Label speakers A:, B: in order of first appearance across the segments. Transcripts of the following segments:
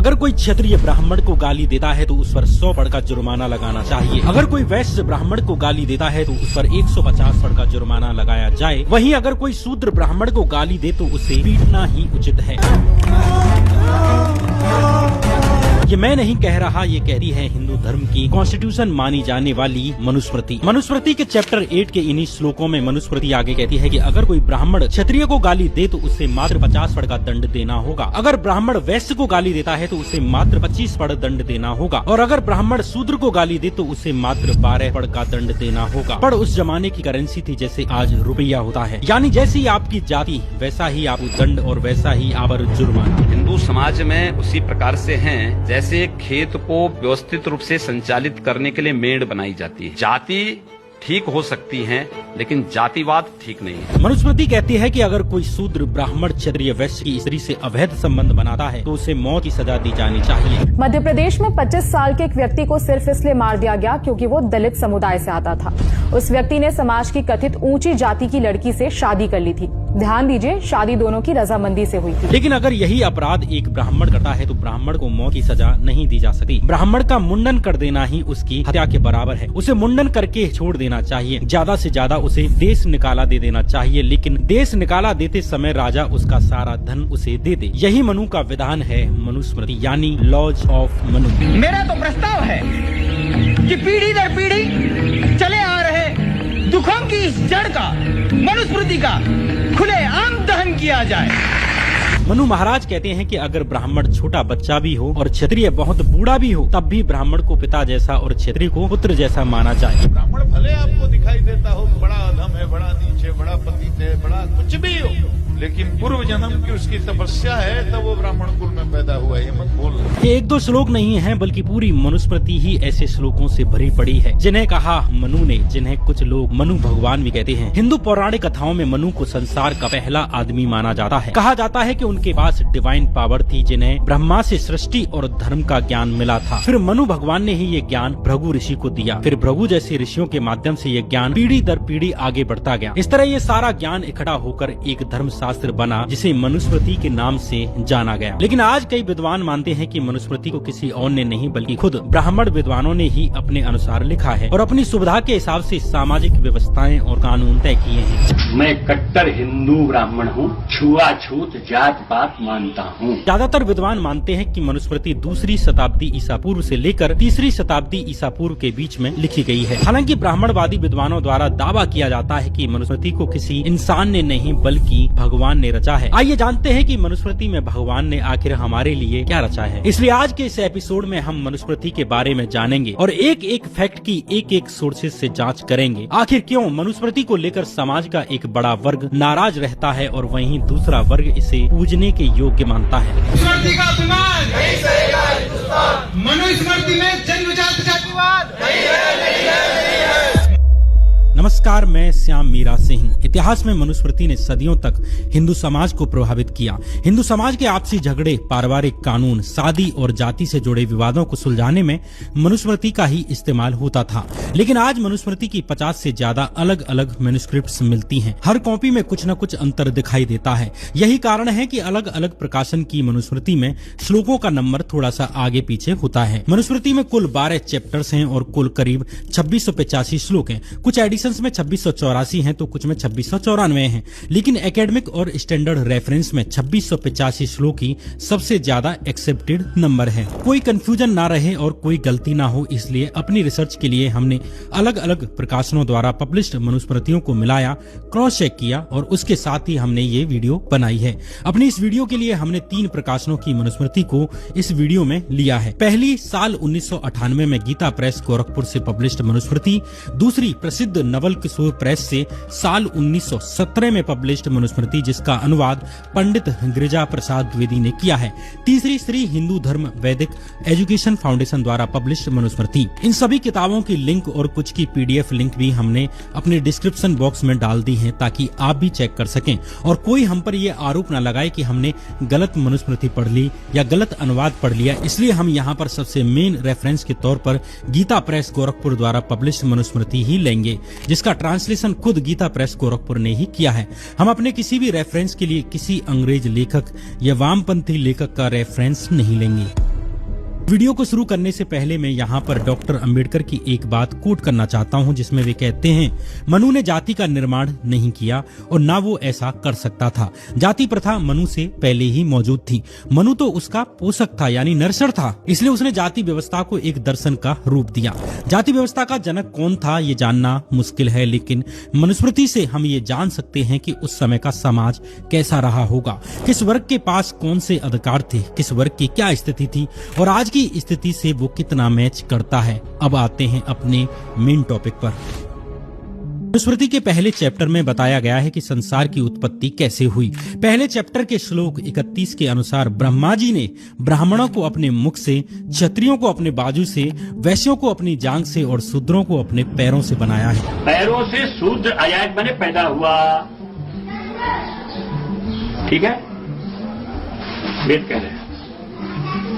A: अगर कोई क्षत्रिय ब्राह्मण को गाली देता है तो उस पर 100 पड़ का जुर्माना लगाना चाहिए। अगर कोई वैश्य ब्राह्मण को गाली देता है तो उस पर 150 पड़ का जुर्माना लगाया जाए। वहीं अगर कोई शूद्र ब्राह्मण को गाली दे तो उसे पीटना ही उचित है। ये मैं नहीं कह रहा, ये कह रही है हिंदू धर्म की कॉन्स्टिट्यूशन मानी जाने वाली मनुस्मृति। मनुस्मृति के चैप्टर 8 के इन्हीं श्लोकों में मनुस्मृति आगे कहती है कि अगर कोई ब्राह्मण क्षत्रिय को गाली दे तो उसे मात्र 50 पड़ का दंड देना होगा। अगर ब्राह्मण वैश्य को गाली देता है तो उसे मात्र 25 पड़ दंड देना होगा। और अगर ब्राह्मण शूद्र को गाली दे तो उसे मात्र 12 पड़ का दंड देना होगा। पर उस जमाने की करेंसी थी जैसे आज रुपया होता है, यानी जैसी आपकी जाति वैसा ही आपको दंड और वैसा ही आप पर जुर्माना।
B: हिंदू समाज में उसी प्रकार से हैं जैसे खेत को व्यवस्थित रूप से संचालित करने के लिए मेड़ बनाई जाती है। जाति ठीक हो सकती है लेकिन जातिवाद ठीक नहीं है।
A: मनुस्मृति कहती है कि अगर कोई शूद्र ब्राह्मण क्षत्रिय वैश्य की स्त्री से अवैध संबंध बनाता है तो उसे मौत की सजा दी जानी चाहिए।
C: मध्य प्रदेश में 25 साल के एक व्यक्ति को सिर्फ इसलिए मार दिया गया क्योंकि वो दलित समुदाय से आता था। उस व्यक्ति ने समाज की कथित ऊंची जाति की लड़की से शादी कर ली थी। ध्यान दीजिए, शादी दोनों की रजामंदी से हुई थी।
A: लेकिन अगर यही अपराध एक ब्राह्मण करता है तो ब्राह्मण को मौत की सजा नहीं दी जा सकती। ब्राह्मण का मुंडन कर देना ही उसकी हत्या के बराबर है। उसे मुंडन करके छोड़ देना चाहिए। ज्यादा से ज्यादा उसे देश निकाला दे देना चाहिए, लेकिन देश निकाला देते समय राजा उसका सारा धन उसे दे दे। यही मनु का विधान है मनुस्मृति, यानी लॉज ऑफ मनु।
D: मेरा तो प्रस्ताव है कि पीढ़ी दर पीढ़ी चले आ रहे दुखों की इस जड़ का, मनुस्मृति का खुले आम दहन किया जाए।
A: मनु महाराज कहते हैं कि अगर ब्राह्मण छोटा बच्चा भी हो और क्षत्रिय बहुत बूढ़ा भी हो तब भी ब्राह्मण को पिता जैसा और क्षत्रिय को पुत्र जैसा माना जाए।
E: ब्राह्मण भले आपको दिखाई देता हो बड़ा अधम है, बड़ा नीच है, बड़ा पतित है, बड़ा कुछ भी हो, लेकिन पूर्व जन्म की उसकी तपस्या है तब वो ब्राह्मण कुल में पैदा हुआ। ये मत बोल।
A: ये एक दो श्लोक नहीं है बल्कि पूरी मनुस्मृति ही ऐसे श्लोकों से भरी पड़ी है जिन्हें कहा मनु ने, जिन्हें कुछ लोग मनु भगवान भी कहते हैं। हिंदू पौराणिक कथाओं में मनु को संसार का पहला आदमी माना जाता है। कहा जाता है कि उनके पास डिवाइन पावर थी जिन्हें ब्रह्मा से सृष्टि और धर्म का ज्ञान मिला था। फिर मनु भगवान ने ही ये ज्ञान भृगु ऋषि को दिया। फिर भृगु जैसे ऋषियों के माध्यम से ये ज्ञान पीढ़ी दर पीढ़ी आगे बढ़ता गया। इस तरह ये सारा ज्ञान इकट्ठा होकर एक धर्मशास्त्र बना जिसे मनुस्मृति के नाम से जाना गया। लेकिन आज कई विद्वान मानते हैं कि मनुस्मृति को किसी और ने नहीं बल्कि खुद ब्राह्मण विद्वानों ने ही अपने अनुसार लिखा है और अपनी सुविधा के हिसाब से सामाजिक व्यवस्थाएं और कानून तय किए हैं।
F: मैं कट्टर हिंदू ब्राह्मण हूँ, छुआछूत जात पात मानता हूँ।
A: ज्यादातर विद्वान मानते हैं कि मनुस्मृति 2री शताब्दी ईसा पूर्व से लेकर 3री शताब्दी ईसा पूर्व के बीच में लिखी गई है। हालांकि ब्राह्मणवादी विद्वानों द्वारा दावा किया जाता है कि मनुस्मृति को किसी इंसान ने नहीं बल्कि भगवान ने रचा है। आइए जानते हैं कि मनुस्मृति में भगवान ने आखिर हमारे लिए क्या रचा है। इसलिए आज के इस एपिसोड में हम मनुस्मृति के बारे में जानेंगे और एक एक फैक्ट की एक एक सोर्सेज से जांच करेंगे। आखिर क्यों मनुस्मृति को लेकर समाज का एक बड़ा वर्ग नाराज रहता है और वहीं दूसरा वर्ग इसे पूजने के योग्य मानता है।
D: मनुस्मृति का अपमान नहीं सहेगा हिंदुस्तान। मनुस्मृति में जन्मजात जातिवाद नहीं है।
A: नमस्कार, मैं श्याम मीरा सिंह। इतिहास में मनुस्मृति ने सदियों तक हिंदू समाज को प्रभावित किया। हिंदू समाज के आपसी झगड़े, पारिवारिक कानून, शादी और जाति से जुड़े विवादों को सुलझाने में मनुस्मृति का ही इस्तेमाल होता था। लेकिन आज मनुस्मृति की 50 से ज्यादा अलग अलग मैन्युस्क्रिप्ट्स मिलती हैं। हर कॉपी में कुछ न कुछ अंतर दिखाई देता है। यही कारण है कि अलग अलग प्रकाशन की मनुस्मृति में श्लोकों का नंबर थोड़ा सा आगे पीछे होता है। मनुस्मृति में कुल 12 चैप्टर्स हैं और कुल करीब 2685 श्लोक हैं। कुछ एडिशन में 2684 हैं तो कुछ में 2694 हैं। लेकिन एकेडमिक और स्टैंडर्ड रेफरेंस में 2685 श्लोक ही सबसे ज्यादा एक्सेप्टेड नंबर है। कोई कंफ्यूजन ना रहे और कोई गलती ना हो, इसलिए अपनी रिसर्च के लिए हमने अलग अलग प्रकाशनों द्वारा पब्लिश्ड मनुस्मृतियों को मिलाया, क्रॉस चेक किया और उसके साथ ही हमने ये वीडियो बनाई है। अपनी इस वीडियो के लिए हमने 3 प्रकाशनों की मनुस्मृति को इस वीडियो में लिया है। पहली साल 1998 में गीता प्रेस गोरखपुर से पब्लिश्ड मनुस्मृति, दूसरी प्रसिद्ध नवल किशोर प्रेस से साल 1917 में पब्लिश्ड मनुस्मृति जिसका अनुवाद पंडित गिरिजा प्रसाद द्विवेदी ने किया है, तीसरी श्री हिंदू धर्म वैदिक एजुकेशन फाउंडेशन द्वारा पब्लिश्ड मनुस्मृति। इन सभी किताबों की लिंक और कुछ की PDF लिंक भी हमने अपने डिस्क्रिप्शन बॉक्स में डाल दी है ताकि आप भी चेक कर सकें और कोई हम पर यह आरोप न लगाए कि हमने गलत मनुस्मृति पढ़ ली या गलत अनुवाद पढ़ लिया। इसलिए हम यहाँ पर सबसे मेन रेफरेंस के तौर पर गीता प्रेस गोरखपुर द्वारा पब्लिश्ड मनुस्मृति ही लेंगे जिसका ट्रांसलेशन खुद गीता प्रेस गोरखपुर ने ही किया है। हम अपने किसी भी रेफरेंस के लिए किसी अंग्रेज लेखक या वामपंथी लेखक का रेफरेंस नहीं लेंगे। वीडियो को शुरू करने से पहले मैं यहाँ पर डॉक्टर अंबेडकर की एक बात कोट करना चाहता हूँ, जिसमें वे कहते हैं, मनु ने जाति का निर्माण नहीं किया और ना वो ऐसा कर सकता था। जाति प्रथा मनु से पहले ही मौजूद थी। मनु तो उसका पोषक था, यानी नर्सर था, इसलिए उसने जाति व्यवस्था को एक दर्शन का रूप दिया। जाति व्यवस्था का जनक कौन था ये जानना मुश्किल है, लेकिन मनुस्मृति से हम ये जान सकते हैं कि उस समय का समाज कैसा रहा होगा, किस वर्ग के पास कौन से अधिकार थे, किस वर्ग की क्या स्थिति थी और आज की स्थिति से वो कितना मैच करता है। अब आते हैं अपने मेन टॉपिक पर। मनुस्मृति के पहले चैप्टर में बताया गया है कि संसार की उत्पत्ति कैसे हुई। पहले चैप्टर के श्लोक 31 के अनुसार ब्रह्मा जी ने ब्राह्मणों को अपने मुख से, क्षत्रियों को अपने बाजू से, वैश्यों को अपनी जांघ से और शूद्रों को अपने पैरों से बनाया है।
F: पैरों से शूद्र आयात बने पैदा हुआ, ठीक है, वेद कह रहे हैं,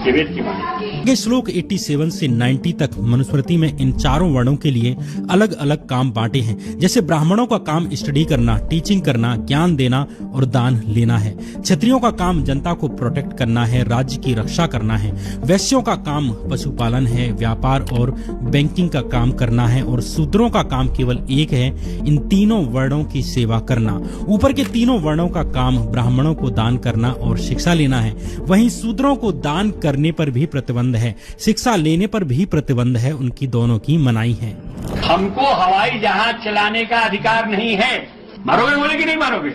F: ये वेद की बात है।
A: ये श्लोक 87 से 90 तक मनुस्मृति में इन चारों वर्णों के लिए अलग अलग काम बांटे हैं। जैसे ब्राह्मणों का काम स्टडी करना, टीचिंग करना, ज्ञान देना और दान लेना है। क्षत्रियों का काम जनता को प्रोटेक्ट करना है, राज्य की रक्षा करना है। वैश्यों का काम पशुपालन है, व्यापार और बैंकिंग का काम करना है और शूद्रों का काम केवल एक है, इन तीनों वर्णों की सेवा करना। ऊपर के तीनों वर्णों का काम ब्राह्मणों को दान करना और शिक्षा लेना है, वहीं शूद्रों को दान करने पर भी प्रतिबंध है, शिक्षा लेने पर भी प्रतिबंध है, उनकी दोनों की मनाही है।
F: हमको हवाई जहाज चलाने का अधिकार नहीं है। मारोगे बोले कि नहीं मारोगे?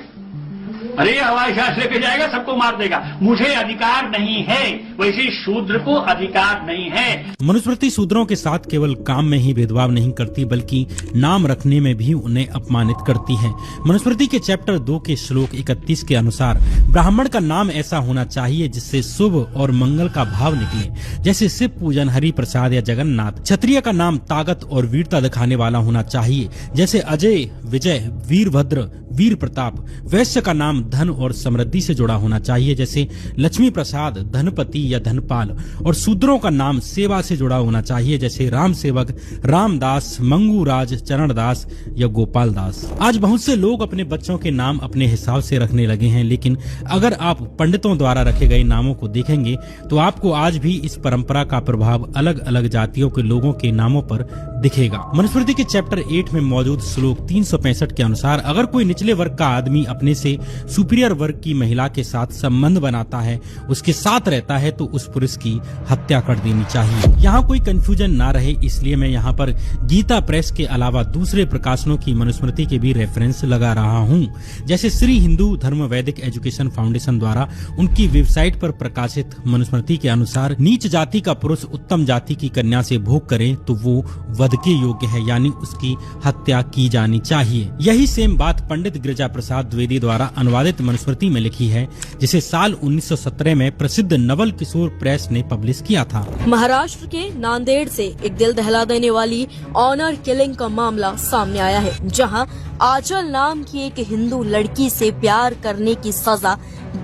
F: अरे ये हवाई जहाज लेके जाएगा, सबको मार देगा, मुझे अधिकार नहीं है। वैसे शूद्र को अधिकार नहीं है।
A: मनुस्मृति शूद्रों के साथ केवल काम में ही भेदभाव नहीं करती, बल्कि नाम रखने में भी उन्हें अपमानित करती है। मनुस्मृति के चैप्टर 2 के श्लोक 31 के अनुसार ब्राह्मण का नाम ऐसा होना चाहिए जिससे शुभ और मंगल का भाव निकले, जैसे शिव पूजन, हरि प्रसाद या जगन्नाथ। क्षत्रिय का नाम ताकत और वीरता दिखाने वाला होना चाहिए, जैसे अजय, विजय, वीरभद्र, वीर प्रताप। वैश्य का नाम धन और समृद्धि से जुड़ा होना चाहिए, जैसे लक्ष्मी प्रसाद, धनपति या धनपाल। और शूद्रों का नाम सेवा से जुड़ा होना चाहिए, जैसे राम सेवक, रामदास, मंगूराज, चरणदास या गोपाल दास। आज बहुत से लोग अपने बच्चों के नाम अपने हिसाब से रखने लगे हैं, लेकिन अगर आप पंडितों द्वारा रखे गए नामों को देखेंगे तो आपको आज भी इस परंपरा का प्रभाव अलग अलग जातियों के लोगों के नामों पर दिखेगा। मनुस्मृति के चैप्टर 8 में मौजूद श्लोक 365 के अनुसार अगर कोई निचले वर्ग का आदमी अपने से सुपीरियर वर्ग की महिला के साथ संबंध बनाता है, उसके साथ रहता है, तो उस पुरुष की हत्या कर देनी चाहिए। यहाँ कोई कंफ्यूजन ना रहे, इसलिए मैं यहाँ पर गीता प्रेस के अलावा दूसरे प्रकाशनों की मनुस्मृति के भी रेफरेंस लगा रहा हूँ। जैसे श्री हिंदू धर्म वैदिक एजुकेशन फाउंडेशन द्वारा उनकी वेबसाइट पर प्रकाशित मनुस्मृति के अनुसार नीच जाति का पुरुष उत्तम जाति की कन्या से भोग करे तो वो वध के योग्य है, यानी उसकी हत्या की जानी चाहिए। यही सेम बात पंडित गिरिजा प्रसाद द्विवेदी द्वारा अनुवादित मनुस्मृति में लिखी है, जिसे साल 1917 में प्रसिद्ध नवल किशोर प्रेस ने पब्लिश किया था।
G: महाराष्ट्र के नांदेड़ से एक दिल दहला देने वाली ऑनर किलिंग का मामला सामने आया है, जहां आंचल नाम की एक हिंदू लड़की से प्यार करने की सजा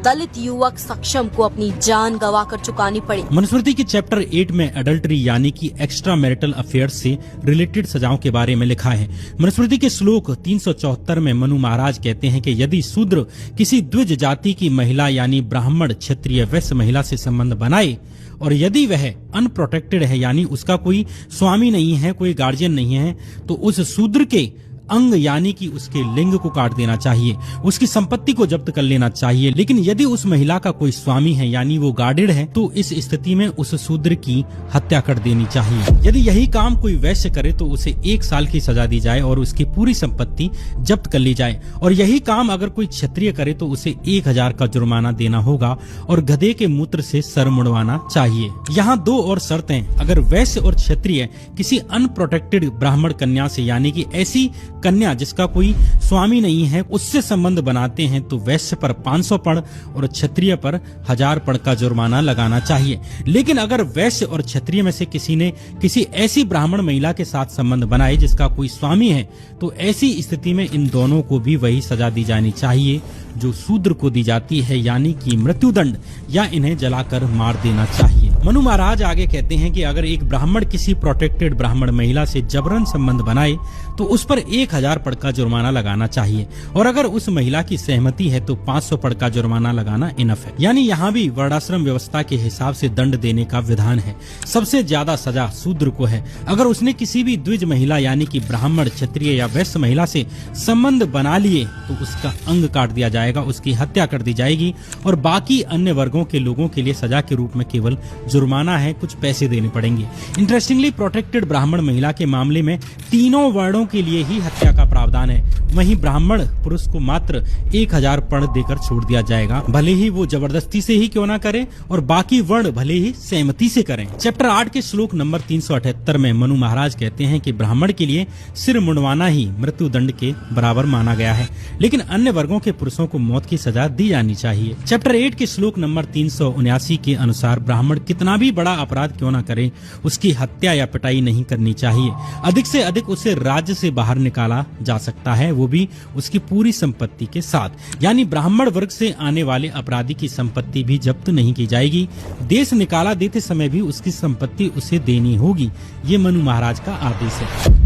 G: दलित युवक सक्षम को अपनी जान गंवाकर चुकानी पड़ी।
A: मनुस्मृति के चैप्टर 8 में अडल्ट्री यानी कि एक्स्ट्रा मैरिटल अफेयर्स से रिलेटेड सजाओं के बारे में लिखा है। मनुस्मृति के श्लोक 374 में मनु महाराज कहते हैं कि यदि शूद्र किसी द्विज जाति की महिला यानी ब्राह्मण, क्षत्रिय, वैश्य महिला से संबंध बनाए और यदि वह अनप्रोटेक्टेड है, यानी उसका कोई स्वामी नहीं है, कोई गार्जियन नहीं है, तो उस शूद्र के अंग यानी कि उसके लिंग को काट देना चाहिए, उसकी संपत्ति को जब्त कर लेना चाहिए। लेकिन यदि उस महिला का कोई स्वामी है यानी वो गार्डेड है, तो इस स्थिति में उस शूद्र की हत्या कर देनी चाहिए। यदि यही काम कोई वैश्य करे तो उसे 1 साल की सजा दी जाए और उसकी पूरी संपत्ति जब्त कर ली जाए, और यही काम अगर कोई क्षत्रिय करे तो उसे 1000 का जुर्माना देना होगा और गधे के मूत्र से सर मुड़वाना चाहिए। यहाँ 2 और शर्तें, अगर वैश्य और क्षत्रिय किसी अनप्रोटेक्टेड ब्राह्मण कन्या से यानी कि ऐसी कन्या जिसका कोई स्वामी नहीं है उससे संबंध बनाते हैं तो वैश्य पर 500 पण और क्षत्रिय पर 1000 पण का जुर्माना लगाना चाहिए। लेकिन अगर वैश्य और क्षत्रिय में से किसी ने किसी ऐसी ब्राह्मण महिला के साथ संबंध बनाए जिसका कोई स्वामी है, तो ऐसी स्थिति में इन दोनों को भी वही सजा दी जानी चाहिए जो शूद्र को दी जाती है, यानी कि मृत्युदंड या इन्हें जलाकर मार देना चाहिए। मनु महाराज आगे कहते हैं कि अगर एक ब्राह्मण किसी प्रोटेक्टेड ब्राह्मण महिला से जबरन संबंध बनाए तो उस पर 1000 पड़ का जुर्माना लगाना चाहिए, और अगर उस महिला की सहमति है तो 500 पड़ का जुर्माना लगाना इनफ है। यानी यहाँ भी वर्णाश्रम व्यवस्था के हिसाब से दंड देने का विधान है। सबसे ज्यादा सजा शूद्र को है। अगर उसने किसी भी द्विज महिला यानी कि ब्राह्मण, क्षत्रिय या वैश्य महिला से संबंध बना लिए तो उसका अंग काट दिया जाएगा, उसकी हत्या कर दी जाएगी, और बाकी अन्य वर्गों के लोगों के लिए सजा के रूप में केवल जुर्माना है, कुछ पैसे देने पड़ेंगे। इंटरेस्टिंगली प्रोटेक्टेड ब्राह्मण महिला के मामले में तीनों वर्णों के लिए ही हत्या का प्रावधान है। वहीं ब्राह्मण पुरुष को मात्र 1000 पड़ देकर छोड़ दिया जाएगा, भले ही वो जबरदस्ती से ही क्यों ना करे, और बाकी वर्ण भले ही सहमति से करें। चैप्टर 8 के श्लोक नंबर 378 में मनु महाराज कहते हैं कि ब्राह्मण के लिए सिर मुंडवाना ही मृत्यु दंड के बराबर माना गया है, लेकिन अन्य वर्गों के पुरुषों को मौत की सजा दी जानी चाहिए। चैप्टर 8 के श्लोक नंबर 379 के अनुसार ब्राह्मण कितना भी बड़ा अपराध क्यों ना करे, उसकी हत्या या पिटाई नहीं करनी चाहिए। अधिक से अधिक उसे राज्य से बाहर निकाला जा सकता है, वो भी उसकी पूरी संपत्ति के साथ। यानी ब्राह्मण वर्ग से आने वाले अपराधी की संपत्ति भी जब्त नहीं की जाएगी। देश निकाला देते समय भी उसकी संपत्ति उसे देनी होगी। ये मनु महाराज का आदेश है।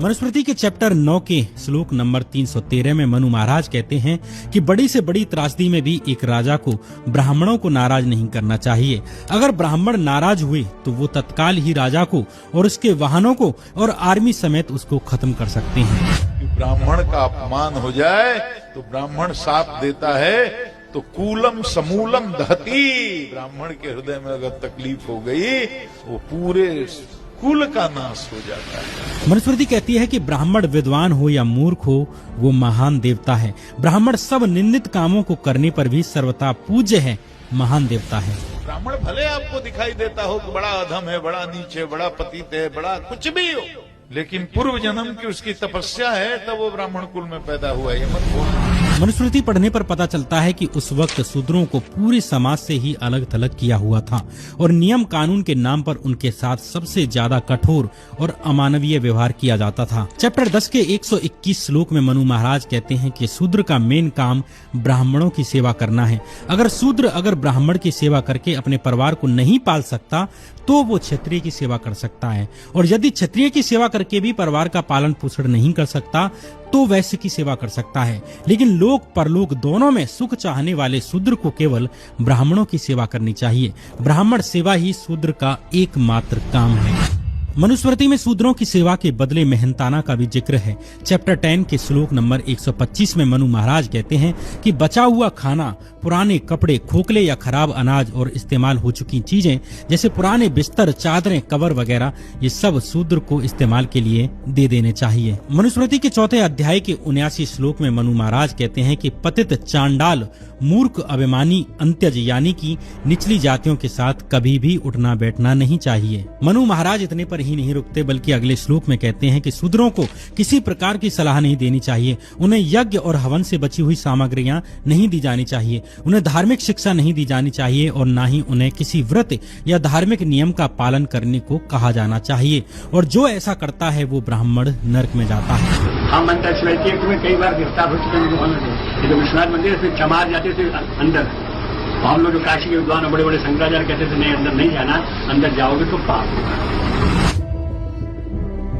A: मनुस्मृति के चैप्टर 9 के श्लोक नंबर 313 में मनु महाराज कहते हैं कि बड़ी से बड़ी त्रासदी में भी एक राजा को ब्राह्मणों को नाराज नहीं करना चाहिए। अगर ब्राह्मण नाराज हुए तो वो तत्काल ही राजा को और उसके वाहनों को और आर्मी समेत उसको खत्म कर सकते हैं।
E: ब्राह्मण का अपमान हो जाए तो ब्राह्मण साप देता है तो कूलम समूलम दहती। ब्राह्मण के हृदय में अगर तकलीफ हो गई वो पूरे कुल का नाश हो जाता है।
A: मनुस्मृति कहती है कि ब्राह्मण विद्वान हो या मूर्ख हो, वो महान देवता है। ब्राह्मण सब निंदित कामों को करने पर भी सर्वथा पूज्य है, महान देवता है।
E: ब्राह्मण भले आपको दिखाई देता हो कि बड़ा अधम है, बड़ा नीच है, बड़ा पतित है, बड़ा कुछ भी हो, लेकिन पूर्व जन्म की उसकी तपस्या है, तब वो ब्राह्मण कुल में पैदा हुआ। ये मत भूलना।
A: मनुस्मृति पढ़ने पर पता चलता है कि उस वक्त शूद्रों को पूरे समाज से ही अलग थलग किया हुआ था, और नियम कानून के नाम पर उनके साथ सबसे ज्यादा कठोर और अमानवीय व्यवहार किया जाता था। चैप्टर 10 के 121 श्लोक में मनु महाराज कहते हैं कि शूद्र का मेन काम ब्राह्मणों की सेवा करना है। अगर शूद्र ब्राह्मण की सेवा करके अपने परिवार को नहीं पाल सकता तो वो क्षत्रिय की सेवा कर सकता है, और यदि क्षत्रिय की सेवा करके भी परिवार का पालन पोषण नहीं कर सकता तो वैश्य की सेवा कर सकता है। लेकिन लोक परलोक दोनों में सुख चाहने वाले शूद्र को केवल ब्राह्मणों की सेवा करनी चाहिए। ब्राह्मण सेवा ही शूद्र का एकमात्र काम है। मनुस्मृति में शूद्रों की सेवा के बदले मेहनताना का भी जिक्र है। चैप्टर 10 के श्लोक नंबर 125 में मनु महाराज कहते हैं कि बचा हुआ खाना, पुराने कपड़े, खोखले या खराब अनाज और इस्तेमाल हो चुकी चीजें जैसे पुराने बिस्तर, चादरें, कवर वगैरह, ये सब शूद्र को इस्तेमाल के लिए दे देने चाहिए। मनुस्मृति के 4 अध्याय के 79 श्लोक में मनु महाराज कहते हैं कि पतित, चांडाल, मूर्ख, अभिमानी, अंत्यज यानी कि निचली जातियों के साथ कभी भी उठना बैठना नहीं चाहिए। मनु महाराज इतने पर ही नहीं रुकते, बल्कि अगले श्लोक में कहते हैं कि शूद्रों को किसी प्रकार की सलाह नहीं देनी चाहिए, उन्हें यज्ञ और हवन से बची हुई सामग्रियां नहीं दी जानी चाहिए, उन्हें धार्मिक शिक्षा नहीं दी जानी चाहिए, और न ही उन्हें किसी व्रत या धार्मिक नियम का पालन करने को कहा जाना चाहिए, और जो ऐसा करता है वो ब्राह्मण नरक में जाता है।
F: हम मंत्र में कई बार गिरफ्तार हो चुके हैं। जो विश्वनाथ मंदिर है चमार जाते थे अंदर, हम लोग जो काशी के विद्वान बड़े बड़े शंकराचार्य कहते थे नहीं अंदर नहीं जाना, अंदर जाओगे तो पाप होगा।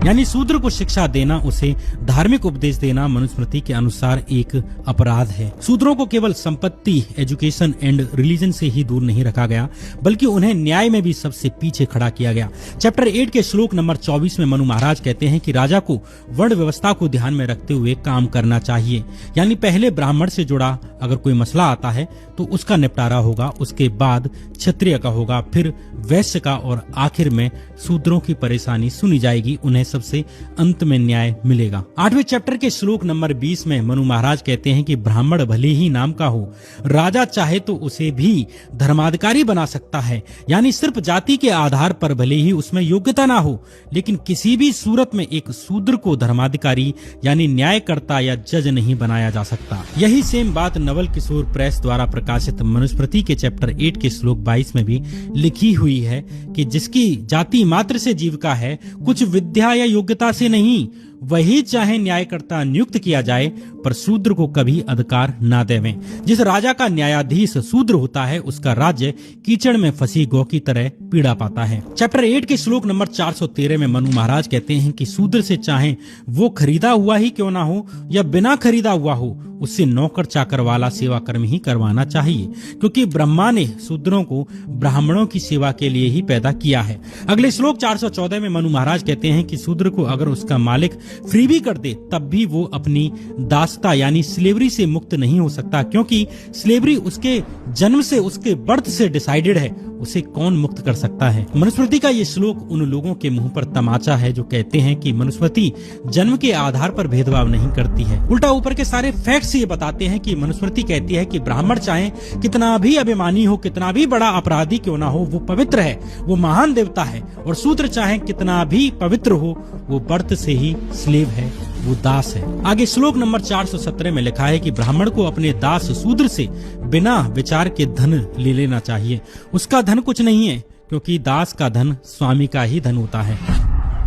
A: यानी शूद्र को शिक्षा देना, उसे धार्मिक उपदेश देना मनुस्मृति के अनुसार एक अपराध है। शूद्रों को केवल संपत्ति, एजुकेशन एंड रिलीजन से ही दूर नहीं रखा गया, बल्कि उन्हें न्याय में भी सबसे पीछे खड़ा किया गया। चैप्टर 8 के श्लोक नंबर 24 में मनु महाराज कहते हैं कि राजा को वर्ण व्यवस्था को ध्यान में रखते हुए काम करना चाहिए। यानी पहले ब्राह्मण से जुड़ा अगर कोई मसला आता है तो उसका निपटारा होगा, उसके बाद क्षत्रिय का होगा, फिर वैश्य का, और आखिर में शूद्रों की परेशानी सुनी जाएगी, उन्हें सबसे अंत में न्याय मिलेगा। 8वें चैप्टर के श्लोक नंबर 20 में मनु महाराज कहते हैं कि ब्राह्मण भले ही नाम का हो, राजा चाहे तो उसे भी धर्माधिकारी बना सकता है। यानी सिर्फ जाति के आधार पर भले ही उसमें योग्यता ना हो, लेकिन किसी भी सूरत में एक शूद्र को धर्माधिकारी यानी न्यायकर्ता या जज नहीं बनाया जा सकता। यही सेम बात नवल किशोर प्रेस द्वारा प्रकाशित मनुस्मृति के चैप्टर 8 के श्लोक 22 में भी लिखी हुई है कि जिसकी जाति मात्र से जीविका है, कुछ विद्या या योग्यता से नहीं, वही चाहे न्यायकर्ता नियुक्त किया जाए, पर शूद्र को कभी अधिकार ना देवें। जिस राजा का न्यायाधीश शूद्र होता है, उसका राज्य कीचड़ में फंसी गौ की तरह पीड़ा पाता है। चैप्टर 8 के श्लोक नंबर 413 में मनु महाराज कहते हैं कि शूद्र से चाहे वो खरीदा हुआ ही क्यों ना हो या बिना खरीदा हुआ हो, उससे नौकर चाकर वाला सेवा कर्म ही करवाना चाहिए, क्योंकि ब्रह्मा ने शूद्रों को ब्राह्मणों की सेवा के लिए ही पैदा किया है। अगले श्लोक 414 में मनु महाराज कहते हैं कि शूद्र को अगर उसका मालिक फ्री भी कर दे, तब भी वो अपनी दासता यानी स्लेवरी से मुक्त नहीं हो सकता, क्योंकि स्लेवरी उसके जन्म से, उसके बर्थ से डिसाइडेड है। उसे कौन मुक्त कर सकता है। मनुस्मृति का ये श्लोक उन लोगों के मुंह पर तमाचा है जो कहते हैं कि मनुस्मृति जन्म के आधार पर भेदभाव नहीं करती है। उल्टा ऊपर के सारे फैक्ट्स ये बताते हैं कि मनुस्मृति कहती है कि ब्राह्मण चाहे कितना भी अभिमानी हो, कितना भी बड़ा अपराधी क्यों ना हो, वो पवित्र है, वो महान देवता है। और शूद्र चाहे कितना भी पवित्र हो, वो बर्थ से ही स्लेव है, वो दास है। आगे श्लोक नंबर 417 में लिखा है कि ब्राह्मण को अपने दास शूद्र से बिना विचार के धन ले लेना चाहिए। उसका धन कुछ नहीं है, क्योंकि दास का धन स्वामी का ही धन होता है।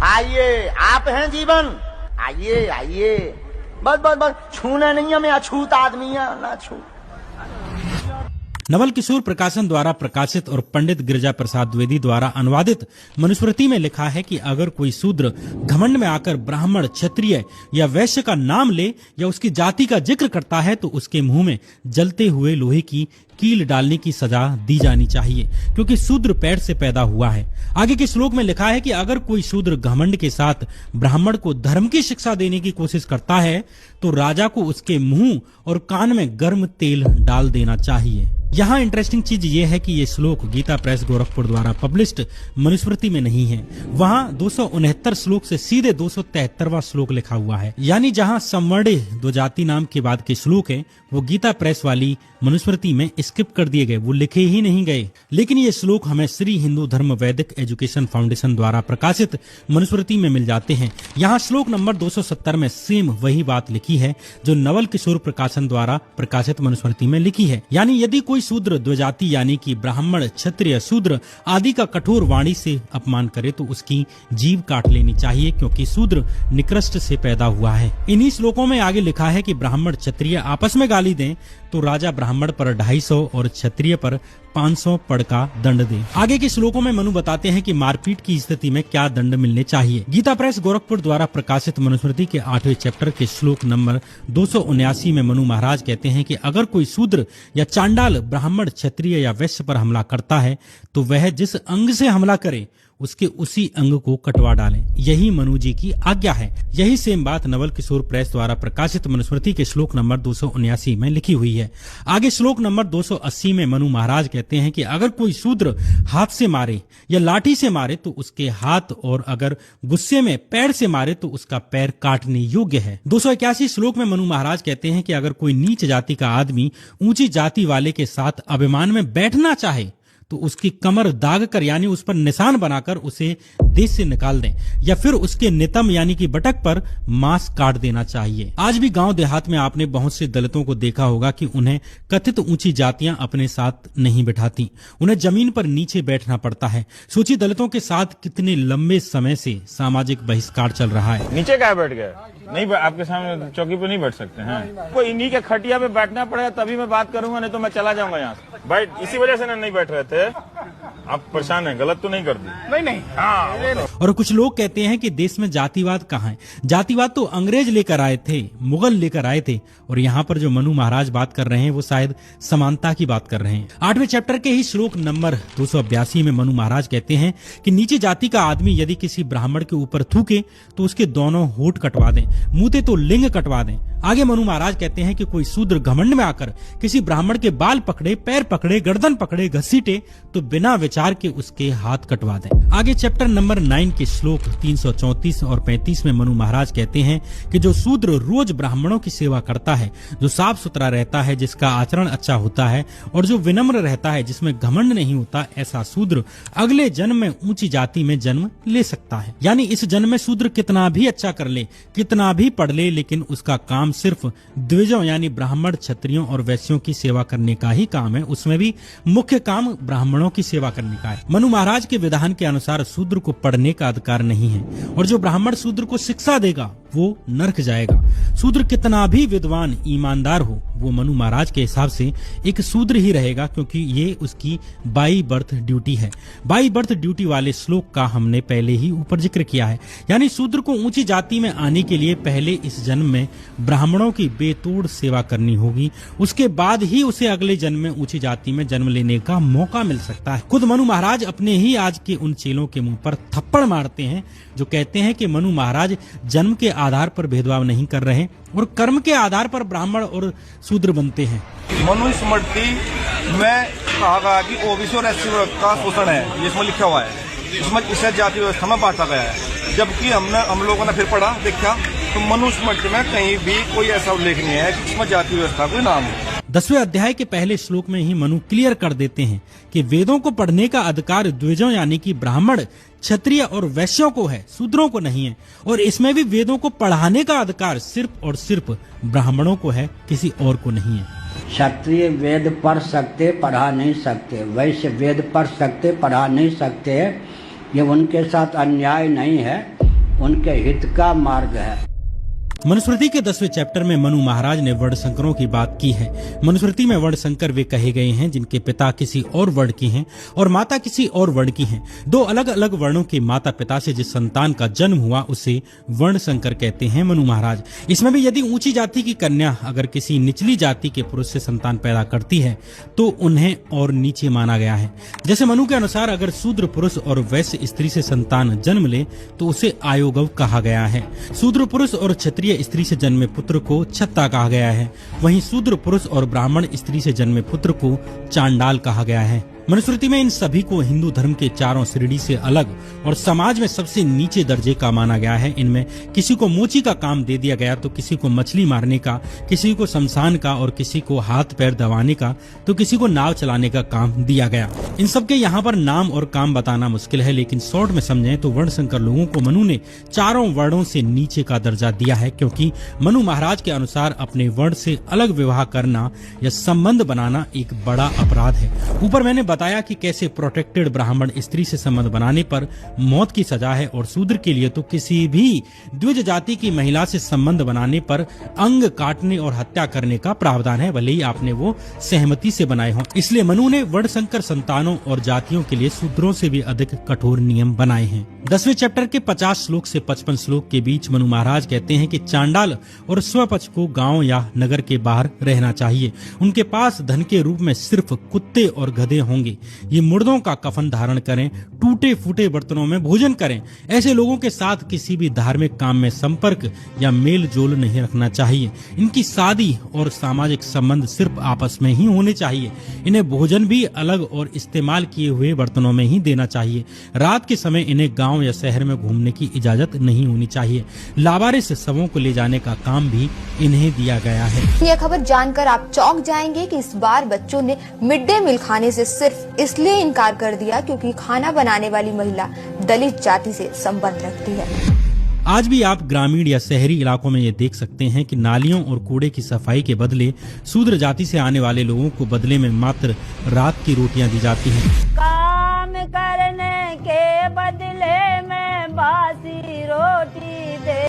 D: आइए, आप हैं जीवन, आइए आइए, बस बस बस, छूना नहीं है, मैं अछूत आदमी है, ना छू।
A: नवल किशोर प्रकाशन द्वारा प्रकाशित और पंडित गिरिजा प्रसाद द्विवेदी द्वारा अनुवादित मनुस्मृति में लिखा है कि अगर कोई शूद्र घमंड में आकर ब्राह्मण, क्षत्रिय या वैश्य का नाम ले या उसकी जाति का जिक्र करता है, तो उसके मुंह में जलते हुए लोहे की कील डालने की सजा दी जानी चाहिए, क्योंकि शूद्र पैर से पैदा हुआ है। आगे के श्लोक में लिखा है कि अगर कोई शूद्र घमंड के साथ ब्राह्मण को धर्म की शिक्षा देने की कोशिश करता है, तो राजा को उसके मुंह और कान में गर्म तेल डाल देना चाहिए। यहाँ इंटरेस्टिंग चीज ये है कि ये श्लोक गीता प्रेस गोरखपुर द्वारा पब्लिश्ड मनुस्मृति में नहीं है। वहाँ 269 श्लोक से सीधे 273वां श्लोक लिखा हुआ है, यानी जहाँ संवर्ण दो जाति नाम के बाद के श्लोक है, वो गीता प्रेस वाली मनुस्मृति में स्किप कर दिए गए, वो लिखे ही नहीं गए। लेकिन ये श्लोक हमें श्री हिंदू धर्म वैदिक एजुकेशन फाउंडेशन द्वारा प्रकाशित मनुस्मृति में मिल जाते हैं। यहाँ श्लोक नंबर 270 में सेम वही बात लिखी है जो नवल किशोर प्रकाशन द्वारा प्रकाशित मनुस्मृति में लिखी है। यानी यदि कोई शूद्र द्विजाति यानी कि ब्राह्मण, क्षत्रिय, शूद्र आदि का कठोर वाणी से अपमान करे, तो उसकी जीभ काट लेनी चाहिए, क्योंकि शूद्र निकृष्ट से पैदा हुआ है। इन्हीं श्लोकों में आगे लिखा है कि ब्राह्मण क्षत्रिय आपस में गाली दें तो राजा ब्राह्मण पर 250 और क्षत्रिय पर 500 पड़ का दंड दे। आगे के श्लोकों में मनु बताते हैं कि मारपीट की स्थिति में क्या दंड मिलने चाहिए। गीता प्रेस गोरखपुर द्वारा प्रकाशित मनुस्मृति के 8वें चैप्टर के श्लोक नंबर 279 में मनु महाराज कहते हैं कि अगर कोई शूद्र या चांडाल ब्राह्मण, क्षत्रिय या वैश्य पर हमला करता है, तो वह जिस अंग से हमला करे उसके उसी अंग को कटवा डालें। यही मनु जी की आज्ञा है। यही सेम बात नवल किशोर प्रेस द्वारा प्रकाशित मनुस्मृति के श्लोक नंबर 279 में लिखी हुई है। आगे श्लोक नंबर 280 में मनु महाराज कहते हैं कि अगर कोई शूद्र हाथ से मारे या लाठी से मारे तो उसके हाथ, और अगर गुस्से में पैर से मारे तो उसका पैर काटने योग्य है। 281 श्लोक में मनु महाराज कहते हैं कि अगर कोई नीच जाति का आदमी ऊंची जाति वाले के साथ अभिमान में बैठना चाहे तो उसकी कमर दाग कर यानी उस पर निशान बनाकर उसे देश से निकाल दें, या फिर उसके नितंब यानी कि बटक पर मांस काट देना चाहिए। आज भी गांव देहात में आपने बहुत से दलितों को देखा होगा कि उन्हें कथित ऊंची जातियां अपने साथ नहीं बिठाती, उन्हें जमीन पर नीचे बैठना पड़ता है। सोचिए दलितों के साथ कितने लंबे समय से सामाजिक बहिष्कार चल रहा है।
H: नीचे क्या बैठ गए? नहीं, आपके सामने चौकी पे नहीं बैठ सकते हैं। कोई इन्हीं के खटिया पे बैठना पड़ेगा तभी मैं बात करूंगा, नहीं तो मैं चला जाऊंगा यहाँ से। बैठ, इसी वजह से नहीं बैठ रहे थे। आप परेशान हैं, गलत तो नहीं कर दी? नहीं। हाँ।
A: और कुछ लोग कहते हैं कि देश में जातिवाद कहाँ है। जातिवाद तो अंग्रेज लेकर आए थे, मुगल लेकर आए थे, और यहाँ पर जो मनु महाराज बात कर रहे हैं वो शायद समानता की बात कर रहे हैं। 8वें चैप्टर के ही श्लोक नंबर 282 में मनु महाराज कहते हैं कि नीचे जाति का आदमी यदि किसी ब्राह्मण के ऊपर थूके तो उसके दोनों होठ कटवा दें, मुंह तो लिंग कटवा दें। आगे मनु महाराज कहते हैं कि कोई शूद्र घमंड में आकर किसी ब्राह्मण के बाल पकड़े, पैर पकड़े, गर्दन पकड़े, घसीटे तो बिना विचार के उसके हाथ कटवा दें। आगे चैप्टर नंबर 9 के श्लोक 334 और 35 में मनु महाराज कहते हैं कि जो शूद्र रोज ब्राह्मणों की सेवा करता है, जो साफ सुथरा रहता है, जिसका आचरण अच्छा होता है और जो विनम्र रहता है, जिसमें घमंड नहीं होता, ऐसा शूद्र अगले जन्म में ऊंची जाति में जन्म ले सकता है। यानी इस जन्म में शूद्र कितना भी अच्छा कर ले, कितना भी पढ़ ले, लेकिन उसका काम सिर्फ द्विजों यानी ब्राह्मण, क्षत्रियों और वैश्यों की सेवा करने का ही काम है। उसमें भी मुख्य काम ब्राह्मणों की सेवा करने का है। मनु महाराज के विधान के अनुसार शूद्र को पढ़ने का अधिकार नहीं है, और जो ब्राह्मण शूद्र को शिक्षा देगा वो नरक जाएगा। शूद्र कितना भी विद्वान ईमानदार हो, वो मनु महाराज के हिसाब से एक शूद्र ही रहेगा, क्योंकि ये उसकी बाई बर्थ ड्यूटी है। बाई बर्थ ड्यूटी वाले श्लोक का हमने पहले ही ऊपर जिक्र किया है। यानी शूद्र को ऊंची जाति में आने के लिए पहले इस जन्म में ब्राह्मणों की बेतोड़ सेवा करनी होगी, उसके बाद ही उसे अगले जन्म में ऊंची जाति में जन्म लेने का मौका मिल सकता है। खुद मनु महाराज अपने ही आज के उन चेलों के मुंह पर थप्पड़ मारते हैं जो कहते हैं कि मनु महाराज जन्म के आधार पर भेदभाव नहीं कर रहे और कर्म के आधार पर ब्राह्मण और शूद्र बनते हैं।
I: मनु स्मृति में कहा गया कि ओबीसी और एससी वर्ग का शोषण है, ये इसमें लिखा हुआ है। इसमें इसे जाति व्यवस्था में बांटा गया है, जबकि हम लोगों ने फिर पढ़ा देखा तो मनु स्मृति में कहीं भी कोई ऐसा उल्लेख नहीं है कि इसमें जाति व्यवस्था कोई नाम है।
A: 10वें अध्याय के पहले श्लोक में ही मनु क्लियर कर देते हैं कि वेदों को पढ़ने का अधिकार द्विजों यानी कि ब्राह्मण, क्षत्रिय और वैश्यों को है, शूद्रों को नहीं है। और इसमें भी वेदों को पढ़ाने का अधिकार सिर्फ और सिर्फ ब्राह्मणों को है, किसी और को नहीं है।
J: क्षत्रिय वेद पढ़ सकते, पढ़ा नहीं सकते, वैश्य वेद पढ़ सकते, पढ़ा नहीं सकते। ये उनके साथ अन्याय नहीं है, उनके हित का मार्ग है।
A: मनुस्मृति के 10वें चैप्टर में मनु महाराज ने वर्णशंकरों की बात की है। मनुस्मृति में वर्णशंकर वे कहे गए हैं जिनके पिता किसी और वर्ण की हैं और माता किसी और वर्ण की हैं। दो अलग अलग वर्णों के माता पिता से जिस संतान का जन्म हुआ उसे वर्णशंकर कहते हैं मनु महाराज। इसमें भी यदि ऊंची जाति की कन्या अगर किसी निचली जाति के पुरुष से संतान पैदा करती है तो उन्हें और नीचे माना गया है। जैसे मनु के अनुसार अगर शूद्र पुरुष और वैश्य स्त्री से संतान जन्म ले तो उसे आयोगव कहा गया है। शूद्र पुरुष और क्षत्रिय स्त्री से जन्मे पुत्र को छत्ता कहा गया है। वहीं शूद्र पुरुष और ब्राह्मण स्त्री से जन्मे पुत्र को चांडाल कहा गया है। मनुस्मृति में इन सभी को हिंदू धर्म के चारों श्रेणी से अलग और समाज में सबसे नीचे दर्जे का माना गया है। इनमें किसी को मोची का काम दे दिया गया तो किसी को मछली मारने का, किसी को शमशान का और किसी को हाथ पैर दबाने का तो किसी को नाव चलाने का काम दिया गया। इन सबके यहाँ पर नाम और काम बताना मुश्किल है, लेकिन शॉर्ट में समझें तो वर्णशंकर लोगों को मनु ने चारों वर्णों से नीचे का दर्जा दिया है, क्योंकि मनु महाराज के अनुसार अपने वर्ण से अलग विवाह करना या संबंध बनाना एक बड़ा अपराध है। ऊपर मैंने बताया कि कैसे प्रोटेक्टेड ब्राह्मण स्त्री से संबंध बनाने पर मौत की सजा है और शूद्र के लिए तो किसी भी द्विज जाति की महिला से संबंध बनाने पर अंग काटने और हत्या करने का प्रावधान है, भले ही आपने वो सहमति से बनाए हों। इसलिए मनु ने वर्णशंकर संतानों और जातियों के लिए शूद्रों से भी अधिक कठोर नियम बनाए हैं। 10वें चैप्टर के 50 श्लोक से 55 श्लोक के बीच मनु महाराज कहते हैं कि चांडाल और स्वपक्ष को गांव या नगर के बाहर रहना चाहिए। उनके पास धन के रूप में सिर्फ कुत्ते और गधे होंगे। ये मुर्दों का कफन धारण करें, टूटे फूटे बर्तनों में भोजन करें। ऐसे लोगों के साथ किसी भी धार्मिक काम में संपर्क या मेल जोल नहीं रखना चाहिए। इनकी शादी और सामाजिक संबंध सिर्फ आपस में ही होने चाहिए। इन्हें भोजन भी अलग और इस्तेमाल किए हुए बर्तनों में ही देना चाहिए। रात के समय इन्हें गांव या शहर में घूमने की इजाजत नहीं होनी चाहिए। लावारिस शवों को ले जाने का काम भी इन्हें दिया गया है।
K: यह खबर जानकर आप चौंक जाएंगे कि इस बार बच्चों ने मिड डे मील खाने से सिर्फ इसलिए इनकार कर दिया क्योंकि खाना बनाने वाली महिला दलित जाति से संबंध रखती है।
A: आज भी आप ग्रामीण या शहरी इलाकों में ये देख सकते हैं कि नालियों और कूड़े की सफाई के बदले शूद्र जाति से आने वाले लोगों को बदले में मात्र रात की रोटियां दी जाती हैं।
L: काम करने के बदले में बासी रोटी दे।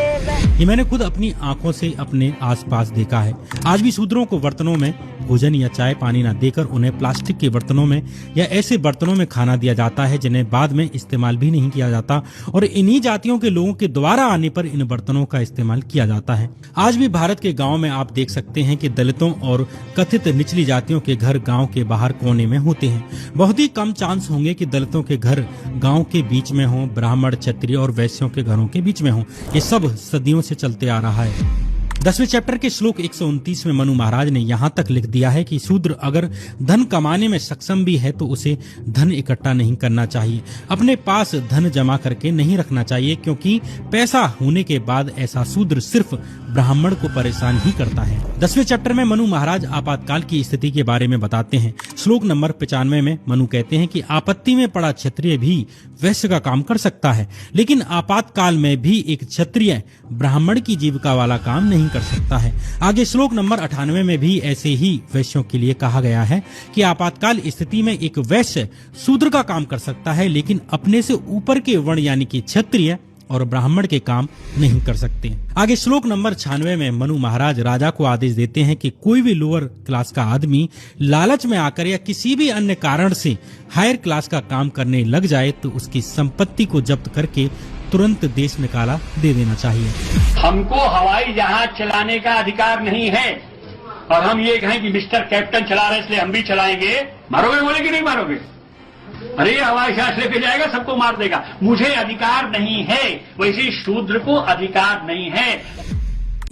A: ये मैंने खुद अपनी आंखों से अपने आसपास देखा है। आज भी शूद्रों को बर्तनों में भोजन या चाय पानी न देकर उन्हें प्लास्टिक के बर्तनों में या ऐसे बर्तनों में खाना दिया जाता है जिन्हें बाद में इस्तेमाल भी नहीं किया जाता, और इन्हीं जातियों के लोगों के द्वारा आने पर इन बर्तनों का इस्तेमाल किया जाता है। आज भी भारत के गांव में आप देख सकते हैं कि दलितों और कथित निचली जातियों के घर गांव के बाहर कोने में होते हैं। बहुत ही कम चांस होंगे कि दलितों के घर गांव के बीच में हों, ब्राह्मण, क्षत्रिय और वैश्यों के घरों के बीच में हों। ये सब सदियों से चलते आ रहा है। 10वें चैप्टर के श्लोक 129 में मनु महाराज ने यहाँ तक लिख दिया है कि शूद्र अगर धन कमाने में सक्षम भी है तो उसे धन इकट्ठा नहीं करना चाहिए। अपने पास धन जमा करके नहीं रखना चाहिए, क्योंकि पैसा होने के बाद ऐसा शूद्र सिर्फ ब्राह्मण को परेशान ही करता है। 10वें चैप्टर में मनु महाराज आपातकाल की स्थिति के बारे में बताते हैं। श्लोक नंबर 95 में मनु कहते हैं कि आपत्ति में पड़ा क्षत्रिय भी वैश्य का काम कर सकता है, लेकिन आपातकाल में भी एक क्षत्रिय ब्राह्मण की जीविका वाला काम नहीं कर सकता है। आगे श्लोक नंबर 98 में भी ऐसे ही वैश्यों के लिए कहा गया है कि आपातकाल स्थिति में एक वैश्य शूद्र का काम कर सकता है, लेकिन अपने से ऊपर के वर्ण यानी कि क्षत्रिय और ब्राह्मण के काम नहीं कर सकते। आगे श्लोक नंबर 96 में मनु महाराज राजा को आदेश देते हैं कि कोई भी लोअर क्लास का आदमी लालच में आकर या किसी भी अन्य कारण से हायर क्लास का काम करने लग जाए तो उसकी संपत्ति को जब्त करके तुरंत देश निकाला दे देना चाहिए।
F: हमको हवाई जहाज चलाने का अधिकार नहीं है और हम ये कहें कि मिस्टर कैप्टन चला रहे इसलिए हम भी चलाएंगे। मारोगे बोले कि नहीं मारोगे? अरे ये हवाई जहाज लेके जाएगा सबको मार देगा। मुझे अधिकार नहीं है, वैसे शूद्र को अधिकार नहीं है।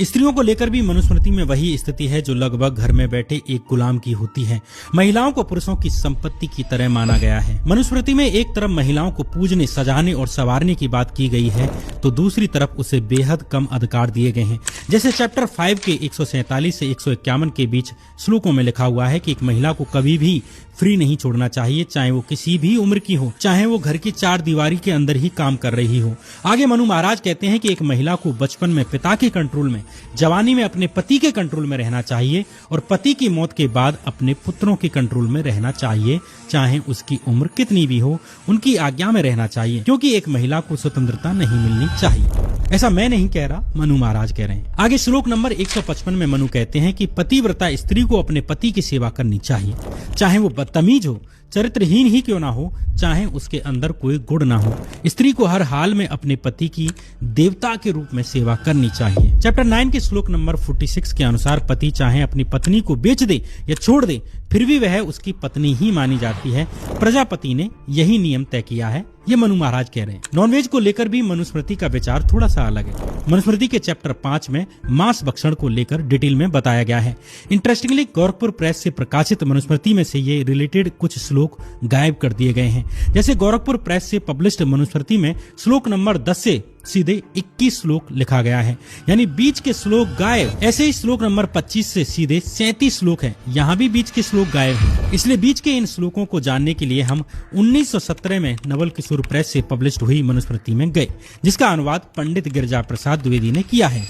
A: स्त्रियों को लेकर भी मनुस्मृति में वही स्थिति है जो लगभग घर में बैठे एक गुलाम की होती है। महिलाओं को पुरुषों की संपत्ति की तरह माना गया है। मनुस्मृति में एक तरफ महिलाओं को पूजने, सजाने और संवारने की बात की गई है तो दूसरी तरफ उसे बेहद कम अधिकार दिए गए हैं। जैसे चैप्टर 5 के 147 से 151 के बीच श्लोकों में लिखा हुआ है कि एक महिला को कभी भी फ्री नहीं छोड़ना चाहिए, चाहे वो किसी भी उम्र की हो, चाहे वो घर की 4 दीवारी के अंदर ही काम कर रही हो। आगे मनु महाराज कहते हैं कि एक महिला को बचपन में पिता के कंट्रोल में, जवानी में अपने पति के कंट्रोल में रहना चाहिए और पति की मौत के बाद अपने पुत्रों के कंट्रोल में रहना चाहिए, चाहे उसकी उम्र कितनी भी हो, उनकी आज्ञा में रहना चाहिए, क्योंकि एक महिला को स्वतंत्रता नहीं मिलनी चाहिए। ऐसा मैं नहीं कह रहा, मनु महाराज कह रहे हैं। आगे श्लोक नंबर 155 में मनु कहते हैं कि पतिव्रता स्त्री को अपने पति की सेवा करनी चाहिए, चाहे वो बदतमीज हो, चरित्रहीन ही क्यों ना हो, चाहे उसके अंदर कोई गुण ना हो। स्त्री को हर हाल में अपने पति की देवता के रूप में सेवा करनी चाहिए। चैप्टर 9 के श्लोक नंबर 46 के अनुसार पति चाहे अपनी पत्नी को बेच दे या छोड़ दे, फिर भी वह उसकी पत्नी ही मानी जाती है। प्रजापति ने यही नियम तय किया है, ये मनु महाराज कह रहे हैं। नॉनवेज को लेकर भी मनुस्मृति का विचार थोड़ा सा अलग है। मनुस्मृति के चैप्टर 5 में मांस भक्षण को लेकर डिटेल में बताया गया है। इंटरेस्टिंगली गोरखपुर प्रेस से प्रकाशित मनुस्मृति में से ये रिलेटेड कुछ श्लोक गायब कर दिए गए हैं। जैसे गोरखपुर प्रेस से पब्लिश्ड मनुस्मृति में श्लोक नंबर 10 से सीधे 21 श्लोक लिखा गया है, यानी बीच के श्लोक गायब। ऐसे ही श्लोक नंबर 25 से सीधे 37 श्लोक है, यहाँ भी बीच के श्लोक गायब हैं। इसलिए बीच के इन श्लोकों को जानने के लिए हम 1917 में नवल किशोर प्रेस से पब्लिश्ड हुई मनुस्मृति में गए, जिसका अनुवाद पंडित गिरिजा प्रसाद द्विवेदी ने किया है।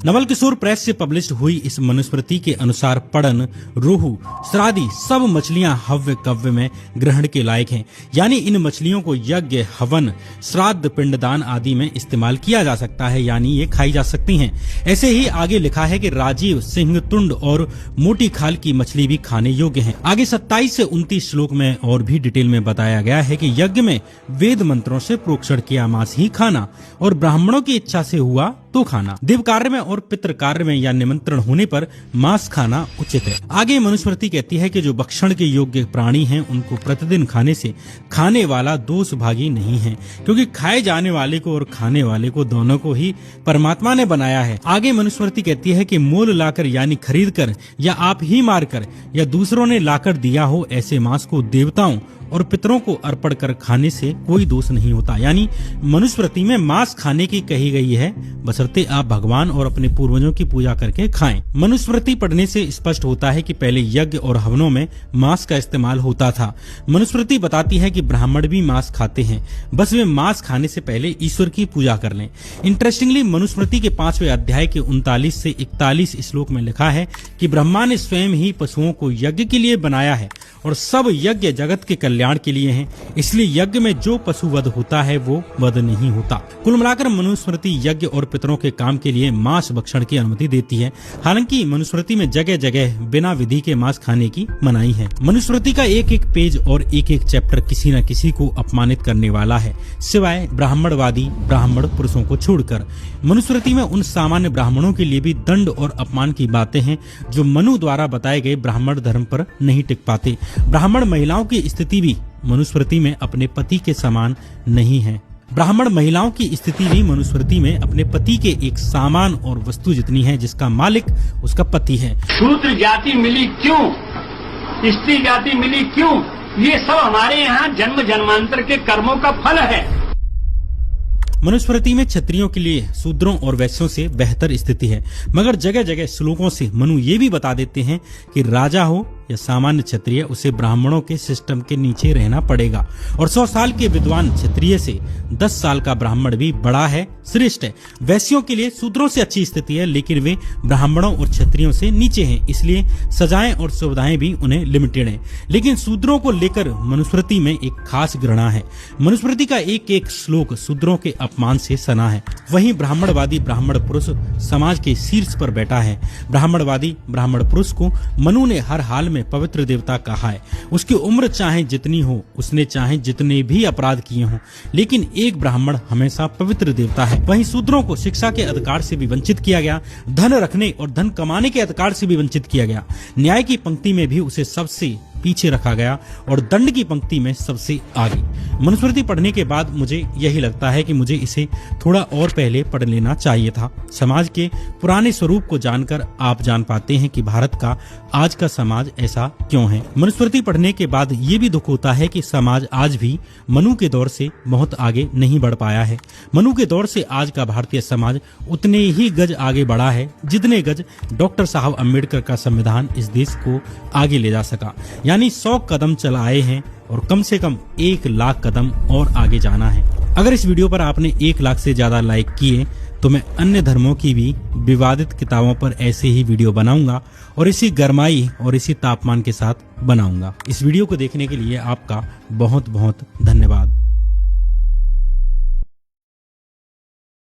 A: नवल किशोर प्रेस से पब्लिश्ड हुई इस मनुस्मृति के अनुसार पड़न, रोहू, श्रादी सब मछलियां हव्य कव्य में ग्रहण के लायक हैं, यानी इन मछलियों को यज्ञ, हवन, श्राद्ध, पिंडदान आदि में इस्तेमाल किया जा सकता है, यानी ये खाई जा सकती हैं। ऐसे ही आगे लिखा है कि राजीव, सिंह, तुंड और मोटी खाल की मछली भी खाने योग्य है। आगे 27 से 29 श्लोक में और भी डिटेल में बताया गया है कि यज्ञ में वेद मंत्रों से प्रोक्षण किया मांस ही खाना और ब्राह्मणों की इच्छा से हुआ तो खाना, देव कार्य में और पितृ कार्य में या निमंत्रण होने पर मांस खाना उचित है। आगे मनुस्मृति कहती है कि जो भक्षण के योग्य प्राणी हैं उनको प्रतिदिन खाने से खाने वाला दोष भागी नहीं है, क्योंकि खाए जाने वाले को और खाने वाले को दोनों को ही परमात्मा ने बनाया है। आगे मनुस्मृति कहती है कि मोल लाकर यानी खरीद कर या आप ही मार कर या दूसरों ने लाकर दिया हो ऐसे मांस को देवताओं और पितरों को अर्पण कर खाने से कोई दोष नहीं होता, यानी मनुस्मृति में मांस खाने की कही गई है, बशर्ते आप भगवान और अपने पूर्वजों की पूजा करके खाएं। मनुस्मृति पढ़ने से स्पष्ट होता है कि पहले यज्ञ और हवनों में मांस का इस्तेमाल होता था। मनुस्मृति बताती है कि ब्राह्मण भी मांस खाते हैं, बस वे मांस खाने से पहले ईश्वर की पूजा कर लें। इंटरेस्टिंगली मनुस्मृति के 5वें अध्याय के 39 से 41 श्लोक में लिखा है कि ब्रह्मा ने स्वयं ही पशुओं को यज्ञ के लिए बनाया है और सब यज्ञ जगत के कल्याण के लिए हैं, इसलिए यज्ञ में जो पशु वध होता है वो वध नहीं होता। कुल मिलाकर मनुस्मृति यज्ञ और पितरों के काम के लिए मांस भक्षण की अनुमति देती है। हालांकि मनुस्मृति में जगह जगह बिना विधि के मांस खाने की मनाही है। मनुस्मृति का एक एक पेज और एक एक चैप्टर किसी न किसी को अपमानित करने वाला है, सिवाय ब्राह्मणवादी ब्राह्मण पुरुषों को छोड़कर। मनुस्मृति में उन सामान्य ब्राह्मणों के लिए भी दंड और अपमान की बातें हैं जो मनु द्वारा बताए गए ब्राह्मण धर्म पर नहीं टिक पाते। ब्राह्मण महिलाओं की स्थिति भी मनुस्मृति में अपने पति के समान नहीं है। ब्राह्मण महिलाओं की स्थिति भी मनुस्मृति में अपने पति के एक सामान और वस्तु जितनी है जिसका मालिक उसका पति है।
F: शूद्र जाति मिली क्यों, स्त्री जाति मिली क्यों, ये सब हमारे यहाँ जन्म जन्मांतर के कर्मों का फल है।
A: मनुस्मृति में क्षत्रियों के लिए शूद्रों और वैश्यों से बेहतर स्थिति है, मगर जगह जगह श्लोकों से मनु ये भी बता देते हैं कि राजा हो या सामान्य क्षत्रिय, उसे ब्राह्मणों के सिस्टम के नीचे रहना पड़ेगा। और 100 साल के विद्वान क्षत्रिय से 10 साल का ब्राह्मण भी बड़ा है, श्रेष्ठ है। वैश्यों के लिए शूद्रों से अच्छी स्थिति है, लेकिन वे ब्राह्मणों और क्षत्रियों से नीचे हैं, इसलिए सजाएं और सुविधाएं भी उन्हें लिमिटेड हैं। लेकिन शूद्रों को लेकर मनुस्मृति में एक खास घृणा है। मनुस्मृति का एक एक श्लोक शूद्रों के अपमान से सना है। वहीं ब्राह्मणवादी ब्राह्मण पुरुष समाज के शीर्ष पर बैठा है। ब्राह्मणवादी ब्राह्मण पुरुष को मनु ने हर हाल में पवित्र देवता कहा है। उसकी उम्र चाहे जितनी हो, उसने चाहे जितने भी अपराध किए हों, लेकिन एक ब्राह्मण हमेशा पवित्र देवता है। वहीं शूद्रों को शिक्षा के अधिकार से भी वंचित किया गया, धन रखने और धन कमाने के अधिकार से भी वंचित किया गया। न्याय की पंक्ति में भी उसे सबसे पीछे रखा गया और दंड की पंक्ति में सबसे आगे। मनुस्मृति पढ़ने के बाद मुझे यही लगता है कि मुझे इसे थोड़ा और पहले पढ़ लेना चाहिए था। समाज के पुराने स्वरूप को जानकर आप जान पाते हैं कि भारत का आज का समाज ऐसा क्यों है। मनुस्मृति पढ़ने के बाद ये भी दुख होता है कि समाज आज भी मनु के दौर से बहुत आगे नहीं बढ़ पाया है। मनु के दौर से आज का भारतीय समाज उतने ही गज आगे बढ़ा है जितने गज डॉक्टर साहब अम्बेडकर का संविधान इस देश को आगे ले जा सका। यानी 100 कदम चल आए हैं और कम से कम 1 लाख कदम और आगे जाना है। अगर इस वीडियो पर आपने 1 लाख से ज्यादा लाइक किए तो मैं अन्य धर्मों की भी विवादित किताबों पर ऐसे ही वीडियो बनाऊंगा और इसी गरमाई और इसी तापमान के साथ बनाऊंगा। इस वीडियो को देखने के लिए आपका बहुत बहुत धन्यवाद।